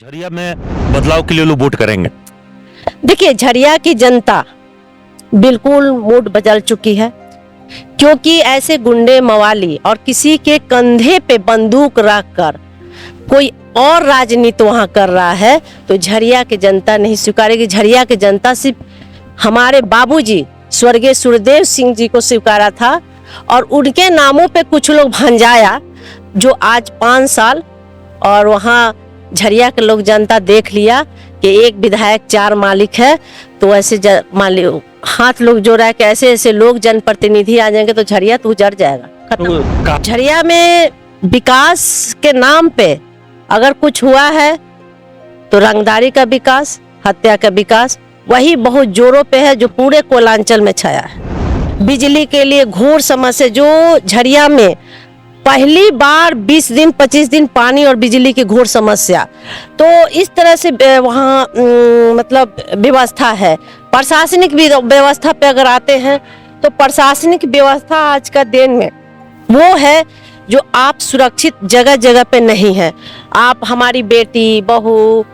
झरिया में बदलाव के लिए लोग वोट करेंगे। देखिए, झरिया की जनता बिल्कुल मूड बदल चुकी है, क्योंकि ऐसे गुंडे मवाली और किसी के कंधे पे बंदूक रखकर कोई और राजनीति वहां कर रहा है, तो झरिया की जनता नहीं स्वीकारेगी। झरिया की जनता सिर्फ हमारे बाबूजी स्वर्गीय सुरदेव सिंह जी को स्वीकारा था और उनके नामों पे कुछ लोग भंजाया, जो आज 5 साल और वहाँ झरिया के लोग जनता देख लिया कि एक विधायक 4 मालिक है, तो ऐसे हाथ लोग जोड़ा है कि ऐसे ऐसे लोग जनप्रतिनिधि आ जाएंगे तो झरिया तो उजड़ जाएगा, खत्म। झरिया में विकास के नाम पे अगर कुछ हुआ है तो रंगदारी का विकास, हत्या का विकास वही बहुत जोरों पे है, जो पूरे कोलांचल में छाया है। बिजली के लिए घोर समस्या, जो झरिया में पहली बार 20 दिन 25 दिन पानी और बिजली की घोर समस्या, तो इस तरह से वहाँ मतलब व्यवस्था है। प्रशासनिक व्यवस्था पे अगर आते हैं तो प्रशासनिक व्यवस्था आज का दिन में वो है जो आप सुरक्षित जगह जगह पे नहीं है। आप हमारी बेटी बहू,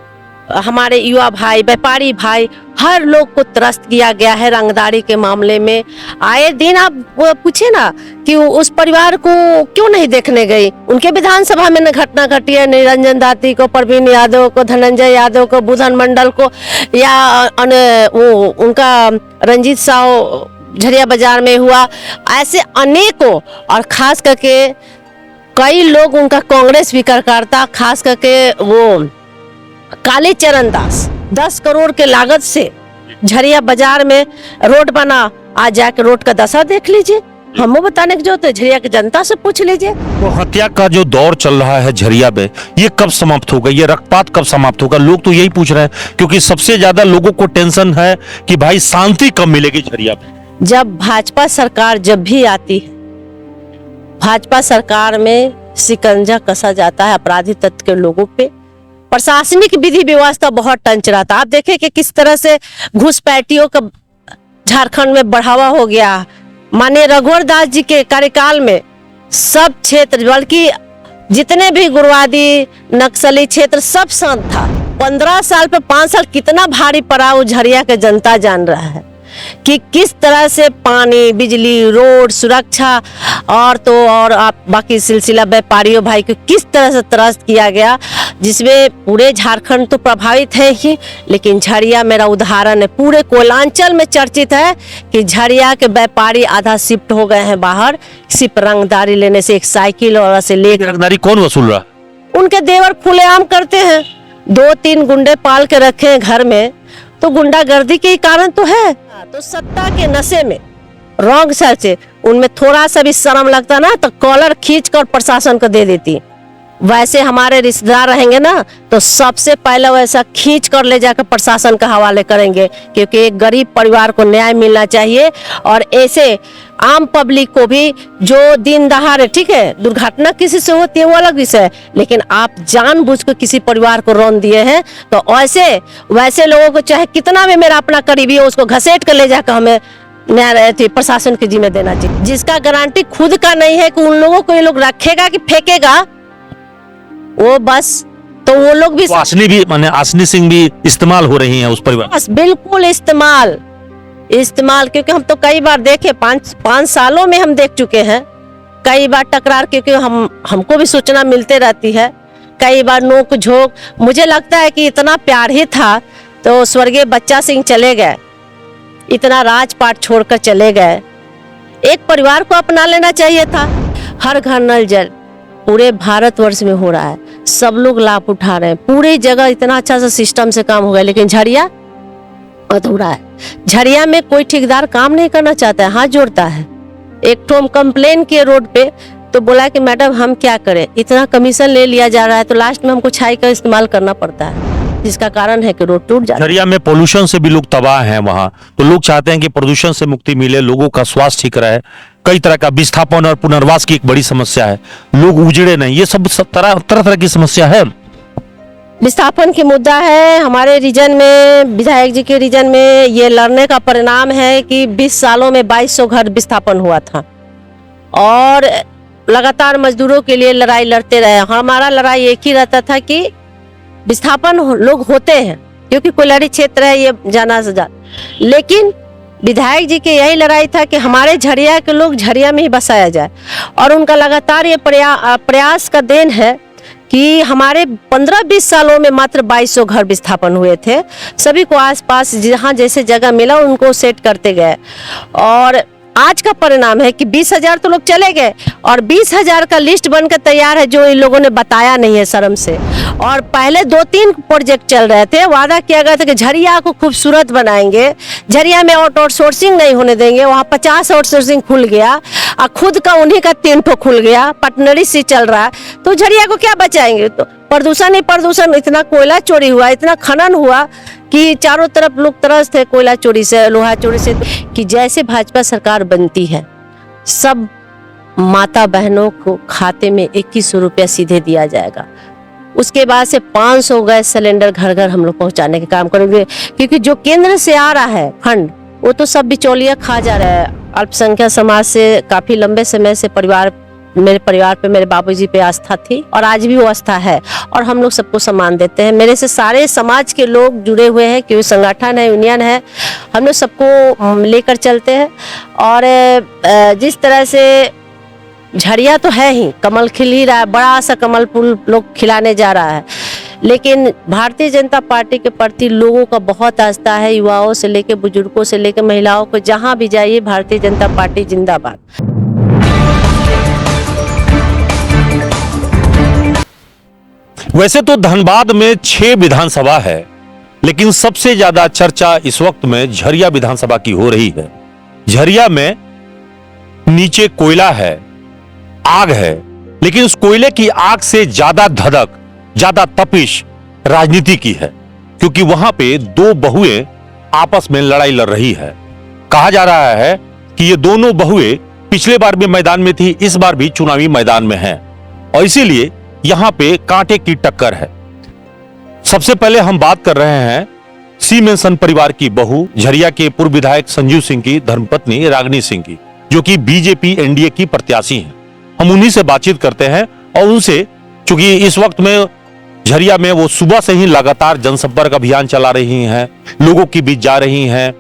हमारे युवा भाई, व्यापारी भाई, हर लोग को त्रस्त किया गया है रंगदारी के मामले में। आए दिन आप पूछे ना कि उस परिवार को क्यों नहीं देखने गई। उनके विधानसभा में न घटना घटी है, निरंजन दाती को, प्रवीण यादव को, धनंजय यादव को, बुधन मंडल को, या उनका रंजीत साहू झरिया बाजार में हुआ, ऐसे अनेकों। और खास करके कई लोग उनका कांग्रेस भी कार्यकर्ता, खास करके वो कालीचरण दास 10 करोड़ के लागत से झरिया बाजार में रोड बना। आज जाके रोड का दशा देख लीजिए, हमको बताने की जरूरत है, झरिया की जनता से पूछ लीजिए। तो हत्या का जो दौर चल रहा है झरिया में, ये कब समाप्त होगा? ये रक्तपात कब समाप्त होगा? लोग तो यही पूछ रहे हैं, क्योंकि सबसे ज्यादा लोगों को टेंशन है कि भाई शांति कब मिलेगी झरिया में। जब भाजपा सरकार जब भी आती है, भाजपा सरकार में शिकंजा कसा जाता है अपराधी तत्व के लोगों पे। प्रशासनिक विधि व्यवस्था बहुत टंच रहा था। आप देखें कि किस तरह से घुसपैठियों का झारखंड में बढ़ावा हो गया। माननीय रघुवर दास जी के कार्यकाल में सब क्षेत्र, बल्कि जितने भी गुरुवादी नक्सली क्षेत्र, सब शांत था। 15 साल पे 5 साल कितना भारी पड़ा वो झरिया के जनता जान रहा है कि किस तरह से पानी, बिजली, रोड, सुरक्षा और आप बाकी सिलसिला व्यापारियों भाई को किस तरह से त्रस्त किया गया, जिसमें पूरे झारखंड तो प्रभावित है ही, लेकिन झरिया मेरा उदाहरण है। पूरे कोलांचल में चर्चित है कि झरिया के व्यापारी आधा शिफ्ट हो गए हैं बाहर, सिर्फ रंगदारी लेने से। एक साइकिल और से लेकर रंगदारी कौन वसूल रहा? उनके देवर खुलेआम करते हैं। 2-3 गुंडे पाल के रखे हैं घर में, तो गुंडागर्दी के कारण तो है। तो सत्ता के नशे में रॉन्ग साइड से उनमें थोड़ा सा भी शर्म लगता ना, तो कॉलर खींच कर प्रशासन को दे देती। वैसे हमारे रिश्तेदार रहेंगे ना, तो सबसे पहले वैसा खींच कर ले जाकर प्रशासन के हवाले करेंगे, क्योंकि एक गरीब परिवार को न्याय मिलना चाहिए। और ऐसे आम पब्लिक को भी जो दिन दहाड़े, ठीक है, दुर्घटना किसी से होती है वो अलग विषय है, लेकिन आप जानबूझकर किसी परिवार को रौन दिए हैं, तो वैसे लोगों को चाहे कितना भी मेरा अपना करीबी हो, उसको घसीट कर ले जाकर हमें न्याय प्रशासन के जिम्मे देना चाहिए। जिसका गारंटी खुद का नहीं है कि उन लोगों को ये लोग रखेगा कि फेंकेगा, वो बस, तो वो लोग भी माने आसनी सिंह भी इस्तेमाल हो रही हैं उस परिवार। बस बिल्कुल इस्तेमाल, क्योंकि हम तो कई बार देखे, 5 सालों में हम देख चुके हैं कई बार टकरार, क्योंकि हमको भी सूचना मिलते रहती है। कई बार नोक झोंक, मुझे लगता है कि इतना प्यार ही था तो स्वर्गीय बच्चा सिंह चले गए, इतना राजपाट छोड़कर चले गए। एक परिवार को अपना लेना चाहिए था। हर घर नल जल पूरे भारतवर्ष में हो रहा है, सब लोग लाभ उठा रहे हैं, पूरी जगह इतना अच्छा सा सिस्टम से काम हो गया, लेकिन झरिया अधूरा है। झरिया में कोई ठेकेदार काम नहीं करना चाहता है, हाथ जोड़ता है। एक तो हम कंप्लेन किए रोड पे, तो बोला कि मैडम हम क्या करें, इतना कमीशन ले लिया जा रहा है, तो लास्ट में हमको छाई का इस्तेमाल करना पड़ता है, जिसका कारण है कि रोड टूट जाता है। झरिया में पोल्यूशन से भी लोग तबाह हैं वहाँ, तो लोग चाहते हैं कि प्रदूषण से मुक्ति मिले, लोगों का स्वास्थ्य ठीक रहे। कई तरह का विस्थापन और पुनर्वास की एक बड़ी समस्या है, लोग उजड़े नहीं, ये सब तरह की समस्या है। विस्थापन की मुद्दा है हमारे रीजन में, विधायक जी के रीजन में। ये लड़ने का परिणाम है कि 20 सालों में 2200 घर विस्थापन हुआ था, और लगातार मजदूरों के लिए लड़ाई लड़ते रहे। हमारा लड़ाई एक ही रहता था कि विस्थापन लोग होते हैं, क्योंकि कोयलारी क्षेत्र है, ये जाना सजा। लेकिन विधायक जी के यही लड़ाई था कि हमारे झरिया के लोग झरिया में ही बसाया जाए, और उनका लगातार ये प्रयास का देन है कि हमारे 15-20 सालों में मात्र 2200 घर विस्थापन हुए थे। सभी को आसपास जहाँ जैसे जगह मिला उनको सेट करते गए, और आज का परिणाम है कि 20,000 तो लोग चले गए, और 20,000 का लिस्ट बनकर तैयार है जो इन लोगों ने बताया नहीं है शर्म से। और पहले 2-3 प्रोजेक्ट चल रहे थे, वादा किया गया था कि झरिया को खूबसूरत बनाएंगे, झरिया में आउटसोर्सिंग नहीं होने देंगे। वहाँ 50 आउटसोर्सिंग खुल गया, और खुद का उन्हीं का 3 ठो खुल गया, पार्टनरी से चल रहा है, तो झरिया को क्या बचाएंगे? तो प्रदूषण ही प्रदूषण, इतना कोयला चोरी हुआ, इतना खनन हुआ कि चारों तरफ लोग तरस थे कोयला चोरी से, लोहा चोरी से। कि जैसे भाजपा सरकार बनती है, सब माता बहनों को खाते में 2100 रुपया सीधे दिया जाएगा। उसके बाद से 500 गैस सिलेंडर घर घर हम लोग पहुंचाने के काम करेंगे, क्योंकि जो केंद्र से आ रहा है फंड, वो तो सब बिचौलिया खा जा रहा है। अल्पसंख्यक समाज से काफी लंबे समय से मेरे परिवार पे, मेरे बाबूजी पे आस्था थी, और आज भी वो आस्था है, और हम लोग सबको सम्मान देते हैं। मेरे से सारे समाज के लोग जुड़े हुए हैं, क्योंकि संगठन है, यूनियन है, हम लोग सबको लेकर चलते हैं। और जिस तरह से झरिया तो है ही, कमल खिल ही रहा है, बड़ा सा कमल फूल लोग खिलाने जा रहा है, लेकिन भारतीय जनता पार्टी के प्रति लोगों का बहुत आस्था है। युवाओं से लेकर बुजुर्गों से लेकर महिलाओं को, जहां भी जाइए भारतीय जनता पार्टी जिंदाबाद। वैसे तो धनबाद में 6 विधानसभा है, लेकिन सबसे ज्यादा चर्चा इस वक्त में झरिया विधानसभा की हो रही है। झरिया में नीचे कोयला है, आग है, लेकिन उस कोयले की आग से ज्यादा धधक, ज्यादा तपिश राजनीति की है, क्योंकि वहां पे 2 बहुएं आपस में लड़ाई लड़ रही है। कहा जा रहा है कि ये दोनों बहुएं पिछले बार भी मैदान में थी, इस बार भी चुनावी मैदान में हैं, और इसीलिए यहां पे कांटे की टक्कर है। सबसे पहले हम बात कर रहे हैं सी मेंसन परिवार की बहू, झरिया के पूर्व विधायक संजीव सिंह की धर्मपत्नी रागिनी सिंह की, जो कि बीजेपी एनडीए की प्रत्याशी हैं। हम उन्हीं से बातचीत करते हैं, और उनसे, चूंकि इस वक्त में झरिया में वो सुबह से ही लगातार जनसंपर्क अभियान चला रही हैं, लोगों के बीच जा रही हैं,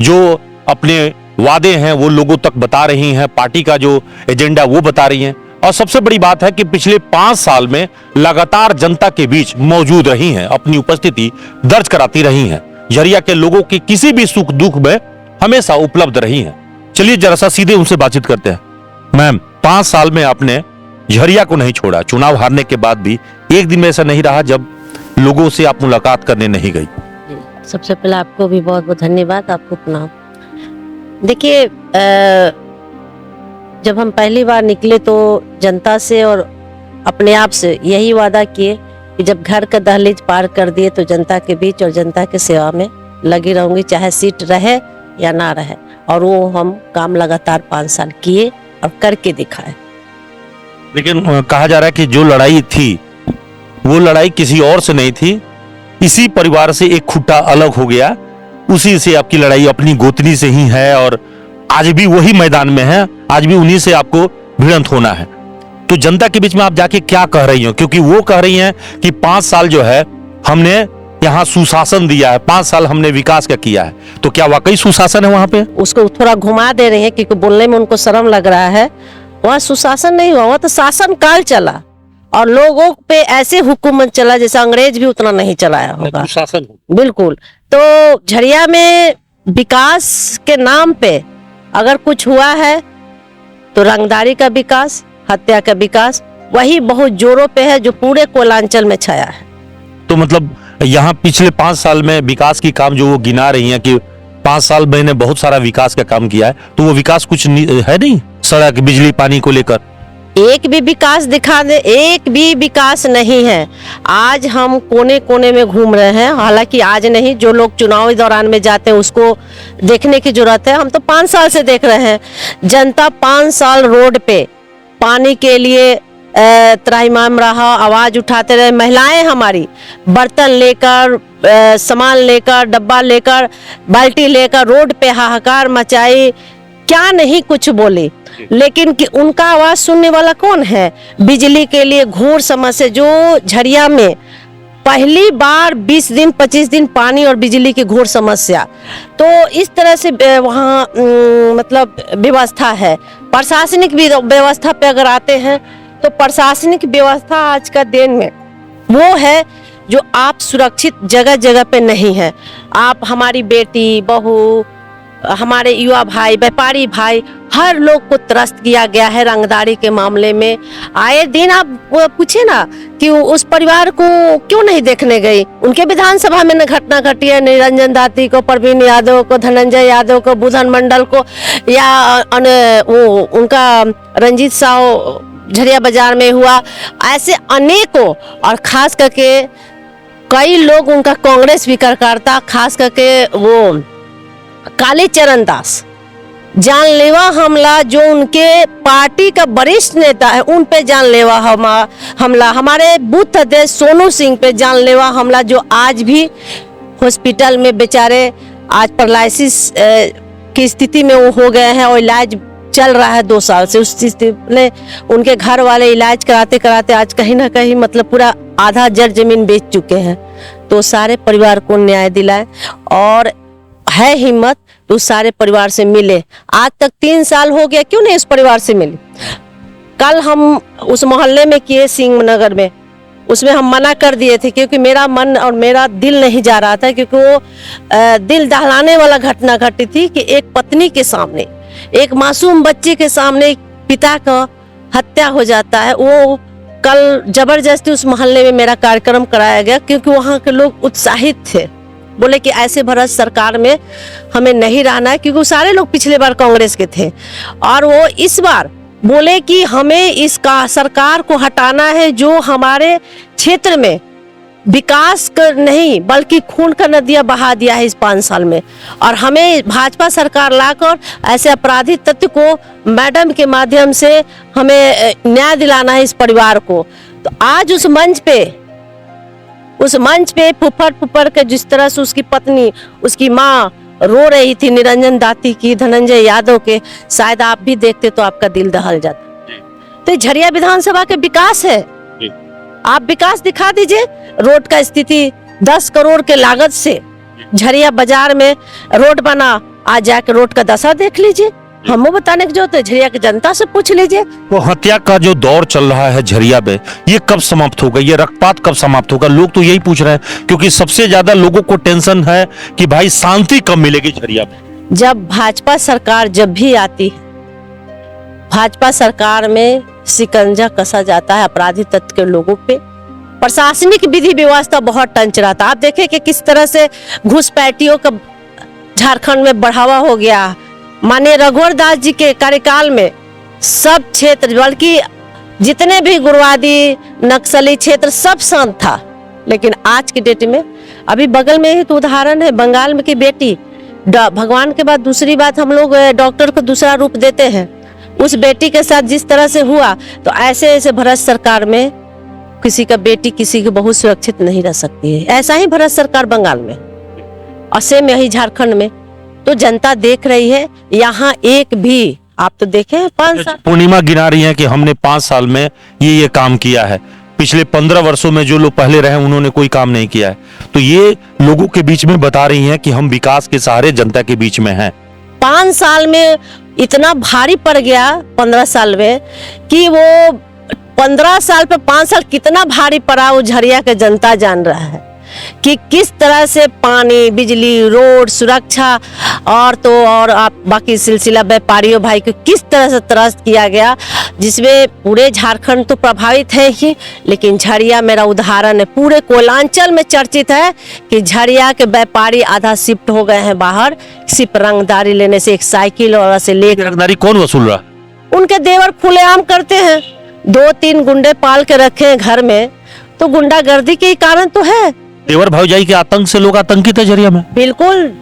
जो अपने वादे हैं वो लोगों तक बता रही हैं, पार्टी का जो एजेंडा वो बता रही हैं। और सबसे बड़ी बात है कि पिछले 5 साल में लगातार जनता के बीच मौजूद रही हैं, अपनी उपस्थिति दर्ज कराती रही हैं, झरिया के लोगों की किसी भी सुख दुख में हमेशा उपलब्ध रही हैं। चलिए जरा सा सीधे उनसे बातचीत करते हैं। मैम, 5 साल में आपने झरिया को नहीं छोड़ा, चुनाव हारने के बाद भी एक दिन में ऐसा नहीं रहा जब लोगों से आप मुलाकात करने नहीं गई। सबसे पहले आपको भी बहुत बहुत धन्यवाद, आपको प्रणाम। देखिए, जब हम पहली बार निकले तो जनता से और अपने आप से यही वादा किए कि जब घर का दहलीज पार कर दिए तो जनता के बीच और जनता के सेवा में लगी रहूंगी, चाहे सीट रहे या ना रहे। और वो हम काम लगातार 5 साल किए और करके दिखाए। लेकिन कहा जा रहा है कि जो लड़ाई थी वो लड़ाई किसी और से नहीं थी, इसी परिवार से एक खुट्टा अलग हो गया, उसी से आपकी लड़ाई अपनी गोतनी से ही है, और आज भी वही मैदान में है, आज भी उन्हीं से आपको भिड़ंत होना है। तो जनता के बीच में आप जाके क्या कह रही हो? क्योंकि वो कह रही हैं कि 5 साल जो है हमने यहाँ सुशासन दिया है, 5 साल हमने विकास का किया है, तो क्या वाकई सुशासन है वहां पे? उसको थोड़ा घुमा दे रही है, क्योंकि बोलने में उनको शर्म लग रहा है। वहाँ सुशासन नहीं हुआ, वहाँ तो शासन काल चला, और लोगों पे ऐसे हुकूमत चला जैसे अंग्रेज भी उतना नहीं चलाया होगा। सुशासन बिल्कुल। तो झरिया में विकास के नाम पे अगर कुछ हुआ है तो रंगदारी का विकास, हत्या का विकास, वही बहुत जोरों पे है जो पूरे कोयलांचल में छाया है। तो मतलब यहाँ पिछले 5 साल में विकास की काम जो वो गिना रही हैं कि 5 साल मैंने बहुत सारा विकास का काम किया है, तो वो विकास कुछ है नहीं? सड़क, बिजली, पानी को लेकर एक भी विकास दिखा दे, एक भी विकास नहीं है। आज हम कोने कोने में घूम रहे हैं, हालांकि आज नहीं, जो लोग चुनावी दौरान में जाते हैं उसको देखने की जरूरत है। हम तो 5 साल से देख रहे हैं, जनता 5 साल रोड पे पानी के लिए त्राहिमाम रहा, आवाज उठाते रहे। महिलाएं हमारी बर्तन लेकर, सामान लेकर, डब्बा लेकर, बाल्टी लेकर रोड पे हाहाकार मचाई, क्या नहीं कुछ बोले, लेकिन कि उनका आवाज सुनने वाला कौन है? बिजली के लिए घोर समस्या, जो झरिया में पहली बार 20 दिन 25 दिन पानी और बिजली की घोर समस्या। तो इस तरह से वहाँ मतलब व्यवस्था है। प्रशासनिक व्यवस्था पे अगर आते हैं तो प्रशासनिक व्यवस्था आज का दिन में वो है जो आप सुरक्षित जगह जगह पे नहीं है। आप हमारी बेटी बहू, हमारे युवा भाई, व्यापारी भाई, हर लोग को त्रस्त किया गया है रंगदारी के मामले में। आए दिन आप पूछे ना कि उस परिवार को क्यों नहीं देखने गई। उनके विधानसभा में न घटना घटी है, निरंजन दाती को, प्रवीण यादव को, धनंजय यादव को, बुधन मंडल को, या वो उनका रंजीत साहू झरिया बाजार में हुआ, ऐसे अनेकों। और खास करके कई लोग उनका कांग्रेस भी कार्यकर्ता, खास करके वो कालीचरण दास, जानलेवा हमला जो उनके पार्टी का वरिष्ठ नेता है उन पे जानलेवा हमला, हमारे बूथ अध्यक्ष सोनू सिंह पे जानलेवा हमला, जो आज भी हॉस्पिटल में बेचारे आज पैरालिसिस की स्थिति में वो हो गए हैं और इलाज चल रहा है 2 साल से। उस स्थिति में उनके घर वाले इलाज कराते कराते आज कहीं ना कहीं मतलब पूरा आधा जड़ जमीन बेच चुके हैं। तो सारे परिवार को न्याय दिलाए और है हिम्मत तो उस सारे परिवार से मिले। आज तक 3 साल हो गया, क्यों नहीं उस परिवार से मिले। कल हम उस मोहल्ले में किए सिंह नगर में, उसमें हम मना कर दिए थे क्योंकि मेरा मन और मेरा दिल नहीं जा रहा था, क्योंकि वो दिल दहलाने वाला घटना घटी थी कि एक पत्नी के सामने, एक मासूम बच्चे के सामने पिता का हत्या हो जाता है। वो कल जबरदस्ती उस मोहल्ले में मेरा कार्यक्रम कराया गया क्योंकि वहाँ के लोग उत्साहित थे, बोले कि ऐसे भ्रष्ट सरकार में हमें नहीं रहना है, क्योंकि वो सारे लोग पिछले बार कांग्रेस के थे और वो इस बार बोले कि हमें इस सरकार को हटाना है जो हमारे क्षेत्र में विकास कर नहीं बल्कि खून का नदियां बहा दिया है इस 5 साल में। और हमें भाजपा सरकार लाकर ऐसे अपराधी तत्व को मैडम के माध्यम से हमें न्याय दिलाना है इस परिवार को। तो आज उस मंच पे फुफर के जिस तरह से उसकी पत्नी, उसकी माँ रो रही थी, निरंजन दाती की, धनंजय यादव के, शायद आप भी देखते तो आपका दिल दहल जाता। तो झरिया विधानसभा के विकास है, आप विकास दिखा दीजिए। रोड का स्थिति 10 करोड़ के लागत से झरिया बाजार में रोड बना, आज जाके रोड का दशा देख लीजिए। हमको बताने की जरूरत है, झरिया की जनता से पूछ लीजिए। वो हत्या का जो दौर चल रहा है झरिया में, ये कब समाप्त होगा, ये रक्तपात कब समाप्त होगा? लोग तो यही पूछ रहे हैं, क्योंकि सबसे ज्यादा लोगों को टेंशन है कि भाई शांति कब मिलेगी झरिया में। जब भाजपा सरकार जब भी आती है, भाजपा सरकार में शिकंजा कसा जाता है अपराधी तत्व के लोगों पे। प्रशासनिक विधि व्यवस्था बहुत टंच रहा था। आप देखें कि किस तरह से घुसपैठियों का झारखंड में बढ़ावा हो गया। माननीय रघुवर दास जी के कार्यकाल में सब क्षेत्र, बल्कि जितने भी गुरवादी नक्सली क्षेत्र सब शांत था। लेकिन आज की डेट में अभी बगल में ही तो उदाहरण है, बंगाल में की बेटी, भगवान के बाद दूसरी बात हम लोग डॉक्टर को दूसरा रूप देते हैं, उस बेटी के साथ जिस तरह से हुआ, तो ऐसे भ्रष्ट सरकार में किसी का बेटी, किसी की बहू सुरक्षित नहीं रह सकती है। ऐसा ही भ्रष्ट सरकार बंगाल में, असम में ही, झारखंड में। तो जनता देख रही है, यहाँ एक भी आप तो देखें 5 साल पूर्णिमा गिना रही है कि हमने 5 साल में ये काम किया है। पिछले 15 वर्षों में जो लोग पहले रहे उन्होंने कोई काम नहीं किया है। तो ये लोगों के बीच में बता रही हैं कि हम विकास के सहारे जनता के बीच में हैं। 5 साल में इतना भारी पड़ गया 15 साल में कि वो 15 साल पे 5 साल कितना भारी पड़ा वो झरिया के जनता जान रहा है कि किस तरह से पानी, बिजली, रोड, सुरक्षा और आप बाकी सिलसिला व्यापारियों भाई को किस तरह से त्रस्त किया गया, जिसमें पूरे झारखंड तो प्रभावित है ही, लेकिन झरिया मेरा उदाहरण है। पूरे कोयलांचल में चर्चित है कि झरिया के व्यापारी आधा शिफ्ट हो गए हैं बाहर, सिर्फ रंगदारी लेने से। एक साइकिल और से लेकर रंगदारी कौन वसूल रहा? उनके देवर खुलेआम करते हैं। 2-3 गुंडे पाल के रखे हैं घर में, तो गुंडागर्दी के कारण तो है। देवर भौजाई के आतंक से लोग आतंकित है झरिया में। बिल्कुल,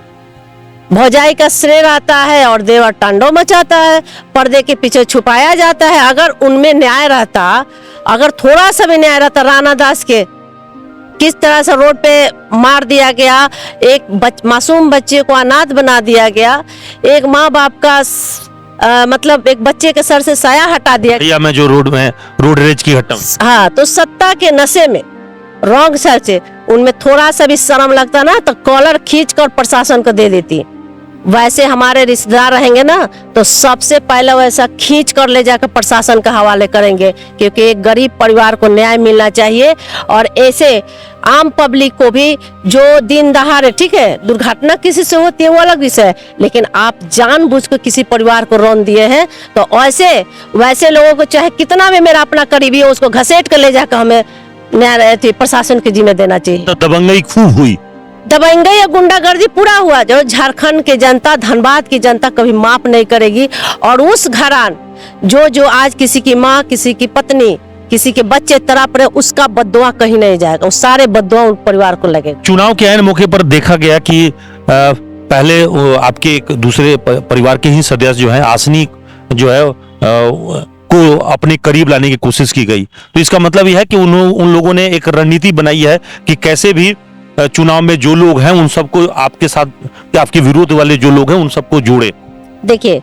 भौजाई का श्रेय आता है और देवर तांडव मचाता है, पर्दे के पीछे छुपाया जाता है। अगर उनमें न्याय रहता, अगर थोड़ा सा भी न्याय रहता, राणा दास के किस तरह से रोड पे मार दिया गया, एक मासूम बच्चे को अनाथ बना दिया गया, एक माँ बाप का मतलब एक बच्चे के सर से साया हटा दिया झरिया में जो रोड रेज की घटना। हाँ, तो सत्ता के नशे में, रॉन्ग सर से उनमें थोड़ा सा भी शर्म लगता ना तो कॉलर खींच कर प्रशासन को दे देती। वैसे हमारे रिश्तेदार रहेंगे ना तो सबसे पहले वैसा खींच कर ले जाकर प्रशासन के हवाले करेंगे, क्योंकि एक गरीब परिवार को न्याय मिलना चाहिए। और ऐसे आम पब्लिक को भी जो दिन दहाड़े, ठीक है दुर्घटना किसी से होती है वो अलग विषय है, लेकिन आप जानबूझ कर किसी परिवार को रौंद दिए हैं तो वैसे लोगों को चाहे कितना भी मेरा अपना करीबी हो उसको घसीट कर ले जाकर हमें न्याय प्रशासन के जिम्मे देना चाहिए। तो दबंगई खूब हुई, दबंगई या गुंडागर्दी पूरा हुआ। जो झारखंड की जनता, धनबाद की जनता कभी माफ नहीं करेगी। और उस घरान जो आज किसी की माँ, किसी की पत्नी, किसी के बच्चे तड़प रहे, उसका बद्दुआ कहीं नहीं जाएगा, वो सारे बद्दुआ उन परिवार को लगेगा। चुनाव के ऐन मौके पर देखा गया कि पहले आपके एक दूसरे परिवार के ही सदस्य जो है आसनी जो है को अपने करीब लाने की कोशिश की गई। तो इसका मतलब यह है कि उन लोगों ने एक रणनीति बनाई है कि कैसे भी चुनाव में जो लोग हैं उन सबको आपके साथ, आपके विरोध वाले जो लोग हैं उन सबको जोड़े। देखिए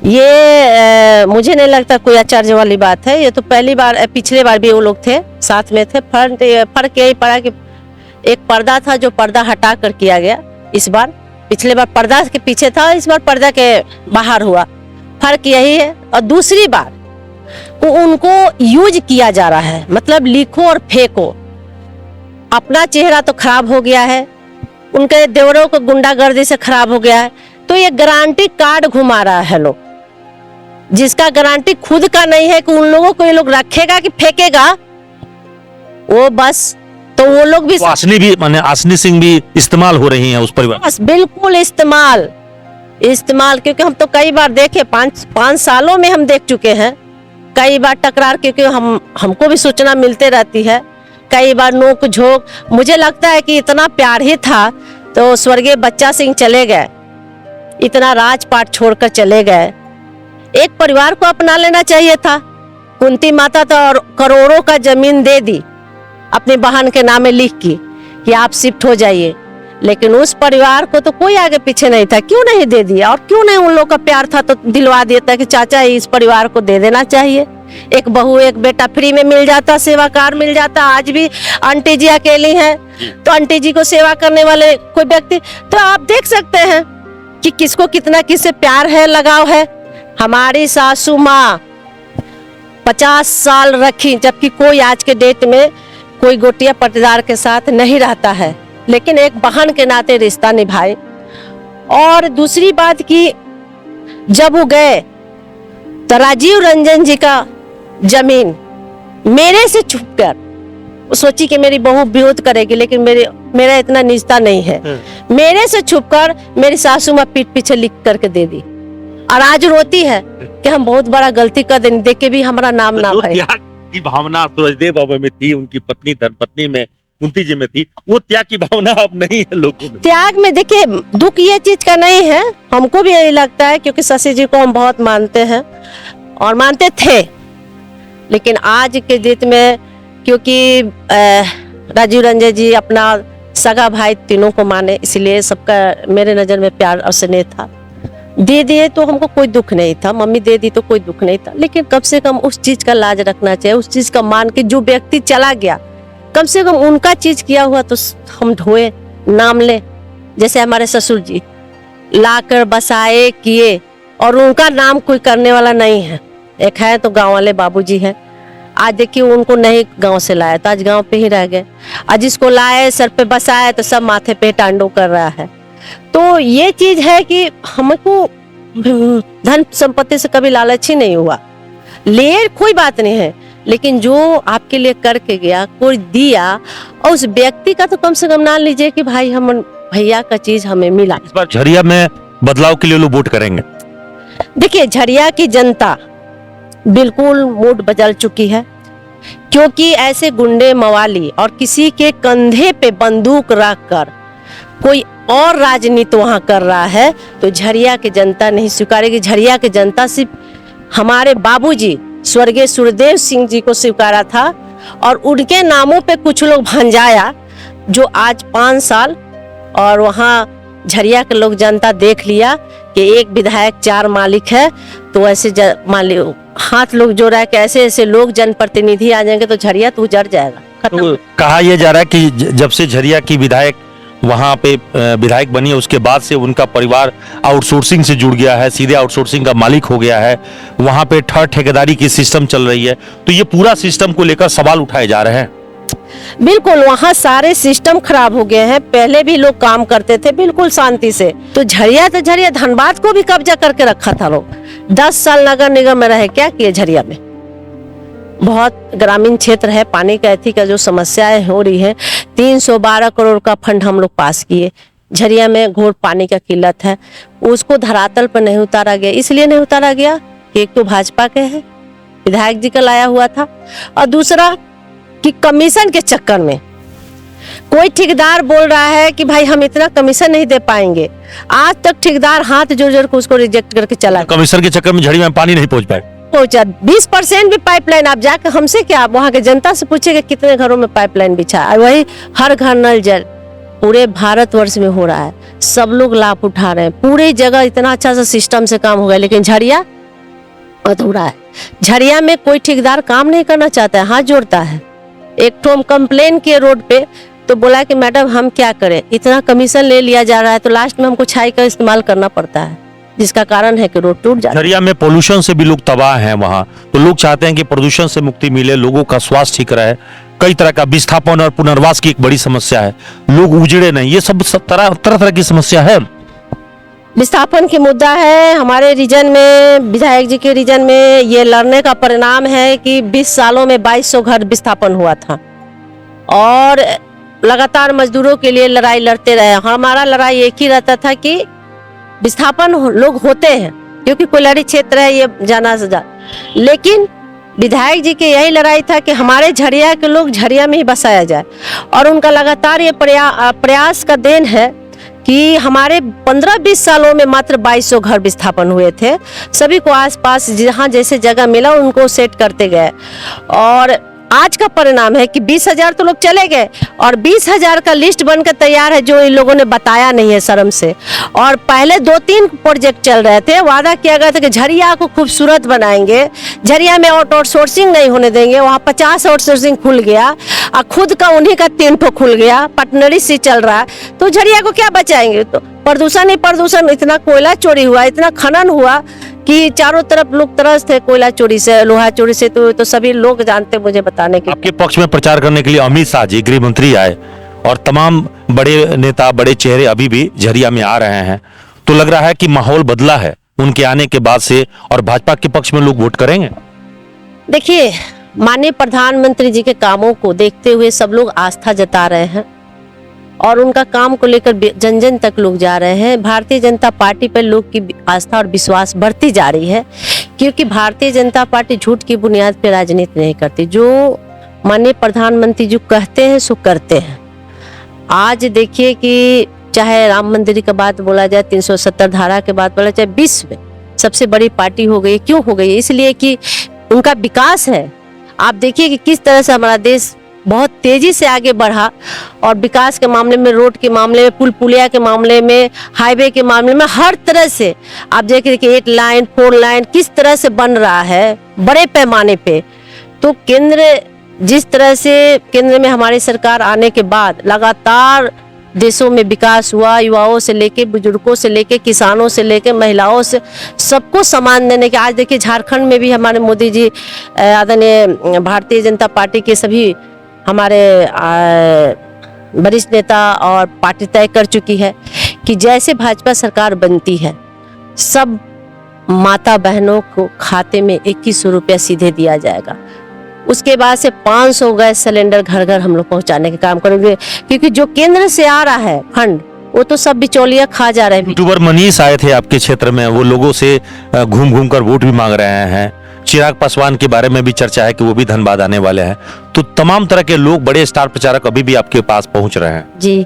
ये मुझे नहीं लगता कोई आश्चर्य वाली बात है। ये तो पहली बार, पिछले बार भी वो लोग थे, साथ में थे। फर्क यही पड़ा कि एक पर्दा था जो पर्दा हटा कर किया गया इस बार। पिछले बार पर्दा के पीछे था, इस बार पर्दा के बाहर हुआ, फर्क यही है। और दूसरी बार उनको यूज किया जा रहा है, मतलब लिखो और फेंको। अपना चेहरा तो खराब हो गया है, उनके देवरों को गुंडागर्दी से खराब हो गया है, तो ये गारंटी कार्ड घुमा रहा है लोग, जिसका गारंटी खुद का नहीं है कि उन लोगों को ये लोग रखेगा कि फेंकेगा। वो बस तो वो लोग भी, आसनी भी, माने आसनी सिंह भी इस्तेमाल हो रही हैं उस परिवार। बस बिल्कुल इस्तेमाल, क्योंकि हम तो कई बार देखे, 5 सालों में हम देख चुके हैं कई बार टकरार, क्योंकि हमको भी सूचना मिलते रहती है। कई बार नोक झोंक, मुझे लगता है कि इतना प्यार ही था तो स्वर्गीय बच्चा सिंह चले गए, इतना राजपाट छोड़कर चले गए। एक परिवार को अपना लेना चाहिए था। कुंती माता तो और करोड़ों का जमीन दे दी अपनी बहन के नामे लिख की कि आप शिफ्ट हो जाइए, लेकिन उस परिवार को तो कोई आगे पीछे नहीं था। क्यों नहीं दे दिया? और क्यों नहीं उन लोग का प्यार था तो दिलवा दिया था कि चाचा इस परिवार को दे देना चाहिए। एक बहू एक बेटा फ्री में मिल जाता, सेवाकार मिल जाता। आज भी आंटी जी अकेली हैं तो आंटी जी को सेवा करने वाले कोई व्यक्ति, तो आप देख सकते हैं कि किसको कितना किससे प्यार है, लगाव है। हमारी सासू माँ 50 साल रखी, जबकि कोई आज के डेट में कोई गोटिया पटीदार के साथ नहीं रहता है, लेकिन एक बहन के नाते रिश्ता निभाए। और दूसरी बात की, जब वो गए तो राजीव रंजन जी का जमीन मेरे से छुपकर, सोची कि मेरी बहू विरोध करेगी, लेकिन मेरा इतना निजता नहीं है, मेरे से छुपकर मेरी सासू माँ पीठ पीछे लिख करके दे दी। और आज रोती है कि हम बहुत बड़ा गलती कर दें, देख के भी हमारा नाम ना भाई। की भावना सूरजदेव बाबा में थी, उनकी पत्नी धर्मपत्नी में, कुंती जी में थी, वो त्याग की भावना अब नहीं है लोगों में। त्याग में देखिए दुख ये चीज का नहीं है, हमको भी यही लगता है, क्योंकि शशि जी को हम बहुत मानते हैं और मानते थे। लेकिन आज के डेट में, क्योंकि राजीव रंजन जी अपना सगा भाई तीनों को माने, इसलिए सबका मेरे नजर में प्यार और स्नेह था। दे दिए तो हमको कोई दुख नहीं था, मम्मी दे दी तो कोई दुख नहीं था, लेकिन कम से कम उस चीज का लाज रखना चाहिए, उस चीज का मान के। जो व्यक्ति चला गया, कम से कम उनका चीज किया हुआ तो हम ढोए, नाम ले। जैसे हमारे ससुर जी लाकर बसाए किए, और उनका नाम कोई करने वाला नहीं है। एक है तो गांव वाले बाबूजी हैं, आज देखिए उनको नहीं गांव से लाया तो आज गांव पे ही रह गए। आज जिसको लाए सर पे बसाए तो सब माथे पे टांडो कर रहा है। तो ये चीज है कि हमको धन संपत्ति से कभी लालच ही नहीं हुआ, ले कोई बात नहीं है, लेकिन जो आपके लिए करके गया, कोई दिया, और उस व्यक्ति का तो कम से कम नाम लीजिए कि भाई हम भैया का चीज हमें मिला। इस बार झरिया में बदलाव के लिए लोग वोट करेंगे। देखिए झरिया की जनता बिल्कुल मूड बदल चुकी है, क्योंकि ऐसे गुंडे मवाली और किसी के कंधे पे बंदूक रखकर कोई और राजनीति वहां कर रहा है, तो झरिया की जनता नहीं स्वीकारेगी। झरिया की जनता सिर्फ हमारे बाबूजी स्वर्गीय सूर्यदेव सिंह जी को स्वीकारा था, और उनके नामों पे कुछ लोग भंजाया, जो आज 5 साल और वहां झरिया के लोग जनता देख लिया कि एक विधायक 4 मालिक है, तो ऐसे मालिक हाथ लोग जोड़ा कि ऐसे ऐसे लोग जनप्रतिनिधि आ जाएंगे तो झरिया तो उजड़ जाएगा। खत्म। तो कहा यह जा रहा है कि जब से झरिया की विधायक वहां पे विधायक बनी है, उसके बाद से उनका परिवार आउटसोर्सिंग से जुड़ गया है, सीधे आउटसोर्सिंग का मालिक हो गया है। वहां पे थर्ड ठेकेदारी की सिस्टम चल रही है, तो ये पूरा सिस्टम को लेकर सवाल उठाए जा रहे हैं। बिल्कुल, वहाँ सारे सिस्टम खराब हो गए हैं। पहले भी लोग काम करते थे बिल्कुल शांति से। तो झरिया धनबाद को भी कब्जा करके रखा था लोग। 10 साल नगर निगम में रहे, क्या किए झरिया में? बहुत ग्रामीण क्षेत्र है, पानी का एथी का जो समस्याएं हो रही है। 312 करोड़ का फंड हम लोग पास किए। झरिया में घोर पानी का किल्लत है, उसको धरातल पर नहीं उतारा गया। इसलिए नहीं उतारा गया कि एक तो भाजपा के है, विधायक जी का लाया हुआ था, और दूसरा कि कमीशन के चक्कर में कोई ठेकेदार बोल रहा है कि भाई हम इतना कमीशन नहीं दे पाएंगे। आज तक ठेकेदार हाथ जोड़ जोड़ के उसको रिजेक्ट करके चला कमीशन के चक्कर में झरिया में पानी नहीं पहुंच पाए। पहुंचा 20% भी पाइपलाइन। आप जाके हमसे क्या, वहां के जनता से पूछेगा कितने घरों में पाइपलाइन बिछा है। वही हर घर नल जल पूरे भारतवर्ष में हो रहा है, सब लोग लाभ उठा रहे हैं, पूरी जगह इतना अच्छा सा सिस्टम से काम हो गया। लेकिन झरिया अधूरा है। झरिया में कोई ठेकेदार काम नहीं करना चाहता है, हाथ जोड़ता है। एक तो हम कंप्लेन किए रोड पे, तो बोला कि मैडम हम क्या करें, इतना कमीशन ले लिया जा रहा है, तो लास्ट में हमको छाई का इस्तेमाल करना पड़ता है, जिसका कारण है कि रोड टूट जाता है। झरिया में पोल्यूशन से भी लोग तबाह हैं वहां, तो लोग चाहते हैं कि प्रदूषण से मुक्ति मिले, लोगों का स्वास्थ्य ठीक रहे। कई तरह का विस्थापन और पुनर्वास की एक बड़ी समस्या है, लोग उजड़े नहीं, ये सब तरह तरह की समस्या है। विस्थापन की मुद्दा है हमारे रीजन में, विधायक जी के रीजन में। ये लड़ने का परिणाम है कि 20 सालों में 2200 घर विस्थापन हुआ था, और लगातार मजदूरों के लिए लड़ाई लड़ते रहे। हमारा लड़ाई एक ही रहता था कि विस्थापन लोग होते हैं, क्योंकि कोयलारी क्षेत्र है, ये जाना सजा। लेकिन विधायक जी के यही लड़ाई था कि हमारे झरिया के लोग झरिया में ही बसाया जाए, और उनका लगातार ये प्रयास का देन है कि हमारे 15-20 सालों में मात्र 2200 घर विस्थापन हुए थे। सभी को आसपास जहाँ जैसे जगह मिला उनको सेट करते गए, और आज का परिणाम है कि 20,000 तो लोग चले गए, और 20,000 का लिस्ट बनकर तैयार है, जो इन लोगों ने बताया नहीं है शर्म से। और पहले 2-3 प्रोजेक्ट चल रहे थे, वादा किया गया था कि झरिया को खूबसूरत बनाएंगे, झरिया में आउटसोर्सिंग नहीं होने देंगे। वहाँ 50 आउटसोर्सिंग खुल गया, और खुद का उन्हीं का 3 ठो खुल गया, पार्टनरी से चल रहा है। तो झरिया को क्या बचाएंगे? तो प्रदूषण ही प्रदूषण, इतना कोयला चोरी हुआ, इतना खनन हुआ कि चारों तरफ लोग तरस थे कोयला चोरी से, लोहा चोरी से। तो सभी लोग जानते, मुझे बताने के। आपके पक्ष में प्रचार करने के लिए अमित शाह जी गृह मंत्री आए, और तमाम बड़े नेता, बड़े चेहरे अभी भी झरिया में आ रहे हैं, तो लग रहा है कि माहौल बदला है उनके आने के बाद से, और भाजपा के पक्ष में लोग वोट करेंगे। देखिए, माननीय प्रधानमंत्री जी के कामों को देखते हुए सब लोग आस्था जता रहे हैं, और उनका काम को लेकर जन जन तक लोग जा रहे हैं। भारतीय जनता पार्टी पर लोग की आस्था और विश्वास बढ़ती जा रही है, क्योंकि भारतीय जनता पार्टी झूठ की बुनियाद पर राजनीति नहीं करती। जो माननीय प्रधानमंत्री जी कहते हैं सो करते हैं। आज देखिए कि चाहे राम मंदिर की बात बोला जाए, 370 धारा के बात बोला जाए, विश्व में सबसे बड़ी पार्टी हो गई। क्यों हो गई? इसलिए कि उनका विकास है। आप देखिए कि किस तरह से हमारा देश बहुत तेजी से आगे बढ़ा, और विकास के मामले में, रोड के मामले में, पुल पुलिया के मामले में, हाईवे के मामले में, हर तरह से आप देखिए कि 8 लाइन 4 लाइन किस तरह से बन रहा है बड़े पैमाने पे। तो केंद्र, जिस तरह से केंद्र में हमारी सरकार आने के बाद लगातार देशों में विकास हुआ, युवाओं से लेके, बुजुर्गों से लेके, किसानों से लेके, महिलाओं से, सबको सम्मान देने के। आज देखिए झारखंड में भी हमारे मोदी जी, आदरणीय भारतीय जनता पार्टी के सभी हमारे वरिष्ठ नेता और पार्टी तय कर चुकी है कि जैसे भाजपा सरकार बनती है, सब माता बहनों को खाते में 2100 रुपया सीधे दिया जाएगा। उसके बाद से 500 गैस सिलेंडर घर घर हम लोग पहुंचाने का काम करेंगे, क्योंकि जो केंद्र से आ रहा है फंड, वो तो सब बिचौलिया खा जा रहे हैं। यूट्यूबर मनीष आए थे आपके क्षेत्र में, वो लोगों से घूम घूम कर वोट भी मांग रहे हैं। चिराग पासवान के बारे में भी चर्चा है कि वो भी धनबाद आने वाले हैं। तो तमाम तरह के लोग, बड़े स्टार प्रचारक अभी भी आपके पास पहुंच रहे हैं। जी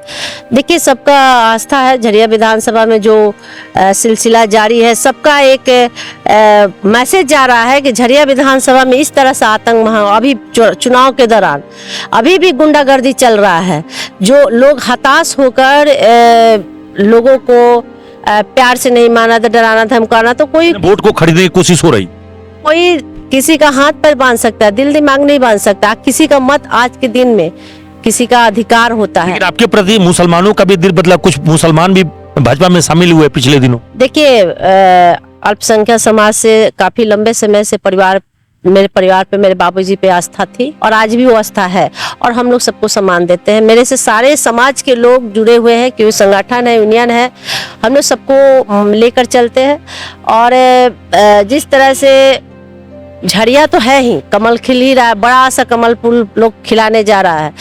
देखिए, सबका आस्था है। झरिया विधानसभा में जो सिलसिला जारी है, सबका एक मैसेज जा रहा है कि झरिया विधानसभा में इस तरह से आतंक अभी चुनाव के दौरान अभी भी गुंडागर्दी चल रहा है। जो लोग हताश होकर लोगों को प्यार से नहीं माना था, डराना धमकाना, तो कोई वोट को खरीदने की कोशिश हो रही, कोई किसी का हाथ पैर बांध सकता है, दिल दिमाग नहीं बांध सकता। किसी का मत आज के दिन में किसी का अधिकार होता है। लेकिन आपके प्रति मुसलमानों का भी दिल बदला, कुछ मुसलमान भी भाजपा में शामिल हुए पिछले दिनों। देखिए, अल्पसंख्यक समाज से काफी लंबे समय से मेरे परिवार पे, मेरे बाबूजी पे आस्था थी और आज भी वो आस्था है और हम लोग सबको सम्मान देते हैं। मेरे से सारे समाज के लोग जुड़े हुए हैं, क्योंकि संगठन है, यूनियन है, हम लोग सबको लेकर चलते हैं। और जिस तरह से झड़िया तो है ही, कमल खिल ही रहा है, बड़ा सा कमल फूल लोग खिलाने जा रहा है,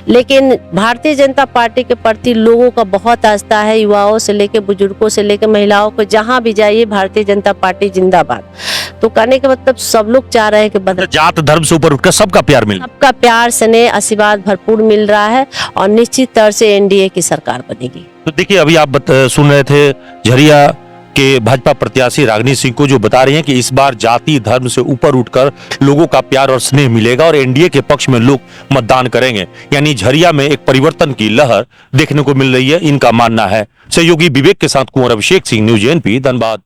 लेकिन भारतीय जनता पार्टी के प्रति लोगों का बहुत आस्था है। युवाओं से लेकर बुजुर्गों से लेकर महिलाओं को, जहां भी जाइए भारतीय जनता पार्टी जिंदाबाद। तो कहने के मतलब सब लोग चाह रहे हैं कि बदल, जात धर्म से ऊपर उठकर सबका प्यार मिले। सबका प्यार, स्नेह, आशीर्वाद भरपूर मिल रहा है और निश्चित तौर से एनडीए की सरकार बनेगी। तो देखिए, अभी आप सुन रहे थे झरिया के भाजपा प्रत्याशी रागिनी सिंह को, जो बता रही हैं कि इस बार जाति धर्म से ऊपर उठकर लोगों का प्यार और स्नेह मिलेगा और एनडीए के पक्ष में लोग मतदान करेंगे। यानी झरिया में एक परिवर्तन की लहर देखने को मिल रही है, इनका मानना है। सहयोगी विवेक के साथ कुंवर अभिषेक सिंह, न्यूज़ एनपी, धनबाद।